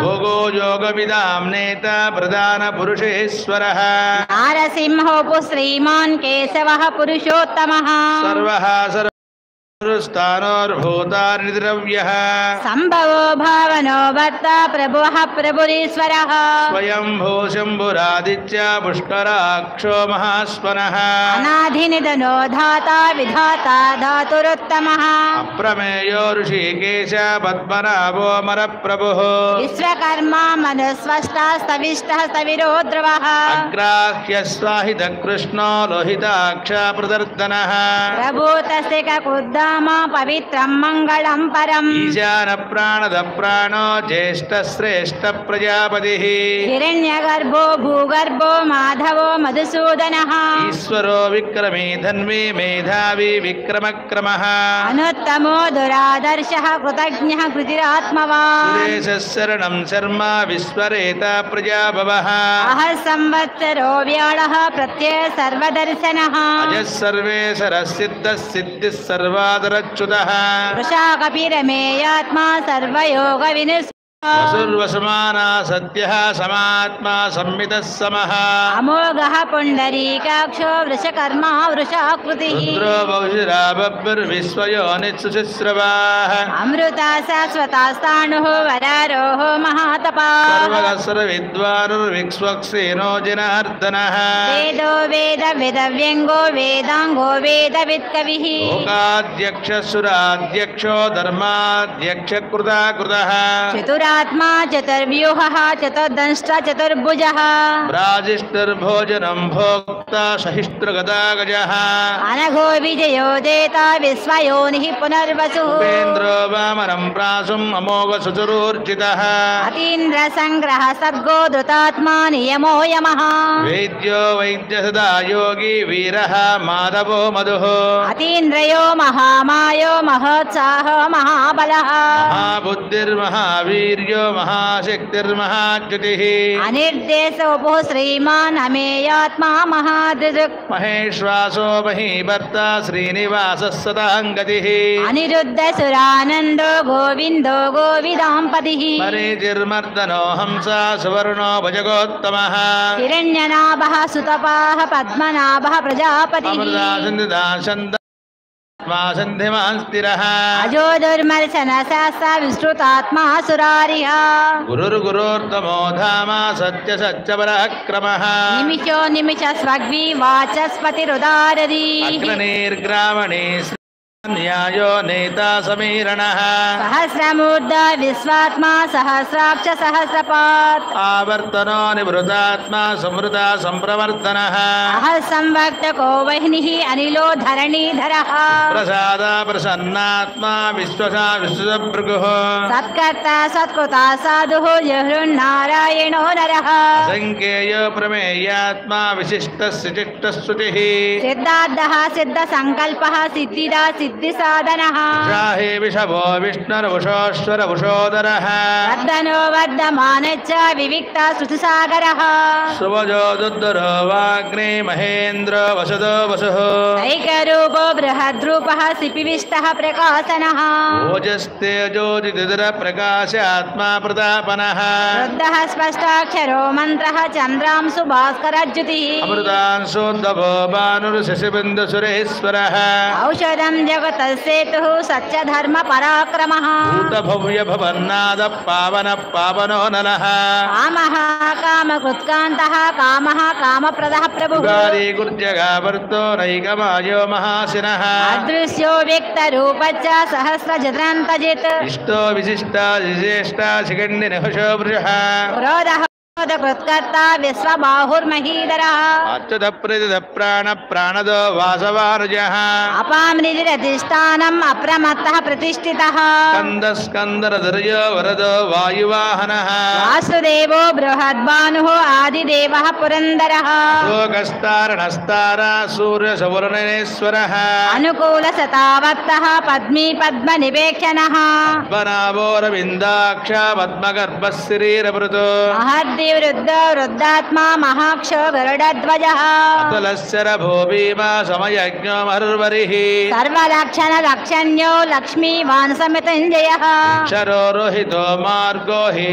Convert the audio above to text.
भोगो योगविदां नेता प्रधानपुरुषेश्वरः नारसिंहो श्रीमान् केशवः पुरुषोत्तमः सर्वः स्थानोर्भूतानिद्रव्यः संभवो भावनो भर्ता प्रभुः प्रभुरीश्वरः स्वयंभू शम्भुरादित्य पुष्कराक्षो महास्वनः अनाधिनिधनो धाता विधाता धातुरुत्तमः अप्रमेयो ऋषिकेश पद्मनाभो मरप्रभुः विश्वकर्मा मनुस्वष्टा स्तविष्टः स्तविरो ध्रुवः अग्राह्यस्वाहितः कृष्णो लोहिताक्ष प्रदर्दनः प्रभूतस्य ककुद्दाम पवित्रं मङ्गलं परम् ईशान प्राणद प्राणो ज्येष्ठ श्रेष्ठ प्रजापतिः हिरण्यगर्भो भूगर्भो माधवो मधुसूदनः ईश्वरो विक्रमी धन्वी मेधावी विक्रमक्रमः अनुत्तमो दुरादर्शः कृतज्ञः कृतिरात्मवान् सुरेशः शरणं शर्म विश्वरेता प्रजाभवः अहः संवत्सरो व्याळः प्रत्यय सर्वदर्शनः अजः सर्वेशरः सिद्धः सिद्धिः सर्वादरच्युतः वृषा कपिरमेयात्मा सर्वयोगविनिष्ठः वसुर्वसमाना सत्यः समात्मा संमितः समः अमोघः पुण्डरीकाक्षो वृषकर्मा वृषाकृतिः रुद्रो बहुशिरा बभ्रुर्विश्वयोनिःसुशिश्रवाः अमृता शाश्वतास्ताणुः वरारोहो महातपाः सर्वगस्रविद्वानुर्विक्ष्वक्सेनो जनार्दनः वेदो वेदव्यङ्गो वेदाङ्गो वेदवित्कविः लोकाध्यक्षसुराध्यक्षो धर्माध्यक्षकृताकृतः चतुरात्मा चतुर्व्यूहः चतुर्दंष्ट चतुर्भुजः राजिष्ठिर्भोजनं भोक्ता सहिष्णुगदागजः अनघो विजयो देता विश्वयोनिः पुनर्वसुः उपेन्द्रो वामनं प्रासुम् अमोघसुचुरूर्जितः अतीन्द्रसङ्ग्रह सद्गो धृतात्मा नियमो यमः वेद्यो वैद्यसदा योगी वीरः माधवो मधुः अतीन्द्रयो महामायो महोत्साहो महाबलः महाबुद्धिर्महावीर्यो महाशक्तिर्महाच्युतिः अनिर्देशोपुः श्रीमान् अमेयात्मा महादृक् महेश्वासो महीभर्ता श्रीनिवासः सताङ्गतिः अनिरुद्धसुरानन्दो गोविन्दो गोविदाम्पतिः मरीचिर्मर्दनो हंसा सुवर्णो भजगोत्तमः हिरण्यनाभः सुतपाः पद्मनाभः प्रजापतिः सन्धिमास्तिरः अजो दुर्मर्शन सहसा विस्तृतात्मा सुरारिः गुरुर्गुरोर्तमो धाम सत्य सत्यपराक्रमः निमिषो निमिष स्वग्वी वाचस्पतिरुदारदी अग्निर्ग्रामणे न्यायो नेता समीरणः सहस्रमूर्ध विश्वात्मा सहस्राक्ष सहस्रपात् आवर्तनो निवृतात्मा संवृता संप्रवर्तनः अह संवक्तको वह्निः अनिलो धरणीधरः प्रसादा प्रसन्नात्मा विश्वसा विश्वभृगुः सत्कर्ता सत्कृता साधुः जहृन्नारायणो नरः संकेयो प्रमेयात्मा विशिष्टः सिद्धार्थः सिद्धसङ्कल्पः सिद्धिदा सिद्धिसाधनः शाहे विषभो विष्णुर्वुषोश्वर वुषोदरः वर्धनो वर्धमानश्च विविक्ता श्रुतिसागरः सुवजो दुद्धरो वाग्ने महेन्द्र वसदो वसुः ऐकरूपो बृहद्रूपः सिपिविष्टः प्रकाशनः ओजस्तेजोदिदर प्रकाश आत्मा प्रतापनः शुद्धः स्पष्टाक्षरो मन्त्रः चन्द्रांशु भास्करज्युतिः अमृतांशोद्धवो भानुर्शशिबिन्दुसुरेश्वरः औषधं जगतसेतुः सत्यधर्म पराक्रमः भूतभव्य भवन्नाद पावन पावनो नलः कामः कामकृत्कान्तः कामः कामप्रदः प्रभुः गारी गुर्जगावर्तो नैकमायो महासिनः अदृश्यो व्यक्तरूपश्च सहस्रजत्रान्तजित् इष्टो विशिष्टा विशेष्टा शिखण्डिनिहुषो वृषः क्रोधः कृत्कर्ता विश्वबाहुर्महीधरः अच्युत प्रदित प्राण प्राणदो वासवानुजः अपामृतिरधिष्ठानम् अप्रमत्तः प्रतिष्ठितः स्कन्द स्कन्दरधर्यो वरदो वायुवाहनः वासुदेवो बृहद्भानुः आदिदेवः पुरन्दरः लोकस्तारणस्तारा सूर्यसवर्णनेश्वरः अनुकूलसतावक्तः पद्मी पद्मनिवेक्षणः पद्मनाभोरविन्दाक्ष पद्मगर्भः श्रीरभृतो महद्दिवृद्धो वृद्धात्मा महाक्षो गरुडध्वजः अतुलश्चर भूभीमा समयज्ञो मरुर्वरिः सर्वलक्षणलक्षण्यो लक्ष्मीवान् समितञ्जयः क्षरो रोहितो मार्गो हि